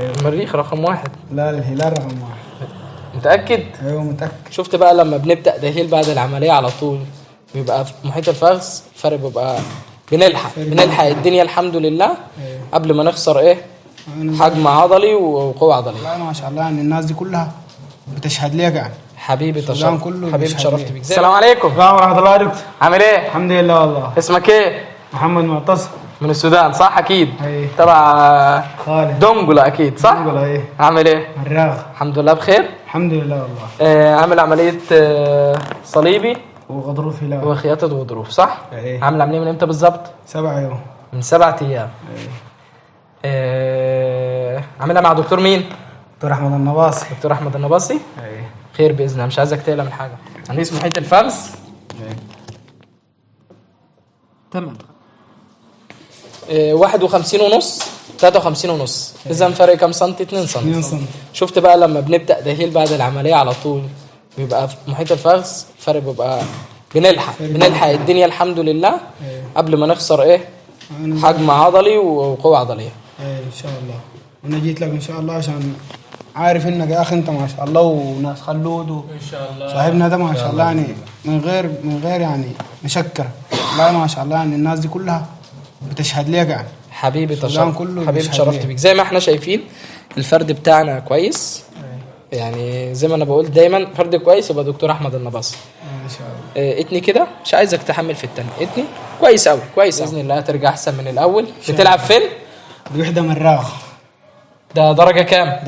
المريخ رقم 1. لا الهلال رقم 1. متأكد؟ ايوه متأكد. شفت بقى لما بنبدأ دهيل بعد العملية على طول بيبقى في محيط الفخذ الفرق بيبقى بنلحق الدنيا الحمد لله قبل ما نخسر ايه حجم عضلي وقوة عضلية. لا ما شاء الله يعني الناس دي كلها بتشهد ليك يعني. حبيبي شرفت بيك. السلام عليكم. ورحمة الله وبركاته. عامل ايه؟ الحمد لله والله. اسمك ايه؟ محمد معتصم من السودان صح اكيد؟ ايه. تبع خالد دونجولا اكيد صح؟ دونجولا ايه. عامل ايه؟ مراغ. الحمد لله بخير. الحمد لله والله. عامل عملية صليبي وغضروف هلال وخياطة غضروف صح؟ ايه. عامل عملية من امتى بالظبط؟ 7 يوم. من 7 ايام. عاملها مع دكتور مين؟ دكتور احمد النباصي. دكتور احمد النباصي. ايه. خير باذن الله، مش عايزك تقلق من حاجه. هنقيس محيط الفخذ. تمام. 51 ونص 53 ونص. اذا فرق كام سنتي؟ 2 سنتي. 2 سنتي. شفت بقى لما بنبدا دهيل بعد العمليه على طول بيبقى في محيط الفخذ الفرق بيبقى بنلحق الدنيا الحمد لله قبل ما نخسر ايه حجم عضلي وقوة عضلية. ايه ان شاء الله. انا جيت لك ان شاء الله عشان عارف انك يا اخي انت ما شاء الله وناس خلود ان شاء الله صاحبنا ده ما شاء الله يعني من غير يعني نشكر. لا ما شاء الله يعني الناس دي كلها بتشهد لك يعني. حبيبي حبيبي تشرفت بيك. زي ما احنا شايفين الفرد بتاعنا كويس. يعني زي ما انا بقول دايما فرد كويس يبقى دكتور احمد النباصي. ان شاء الله. اتني كده مش عايزك تحمل في التاني. اتني كويس قوي كويس باذن الله هترجع احسن من الاول. بتلعب فين؟ بوحده مراغ. ده درجه كام؟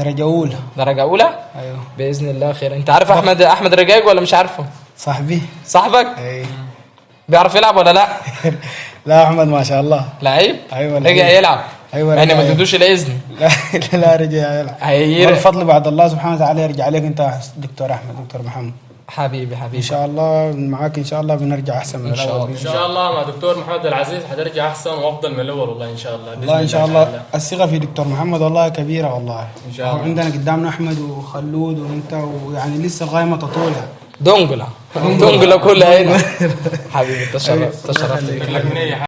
درجه اولى. ايوه باذن الله خير. انت عارف احمد رجاج ولا مش عارفه؟ صاحبك؟ ايه. بيعرف يلعب ولا لا؟ لا احمد ما شاء الله لعيب. ايوه رجع يلعب. ايوه يعني ما تدوش الاذن. لا رجع يلعب. والفضل بعد الله سبحانه وتعالى يرجع عليك انت دكتور احمد دكتور محمد. حبيبي ان شاء الله معاك ان شاء الله بنرجع احسن من الاول. ان شاء الله مع دكتور محمد العزيز حترجع احسن وافضل من الاول والله ان شاء الله. والله ان شاء الله الثقه في دكتور محمد والله كبيره والله. ان شاء الله. عندنا قدامنا احمد وخلود وانت ويعني لسه القائمه تطولها. دونجولا كلها هنا. حبيبي تشرفت بك.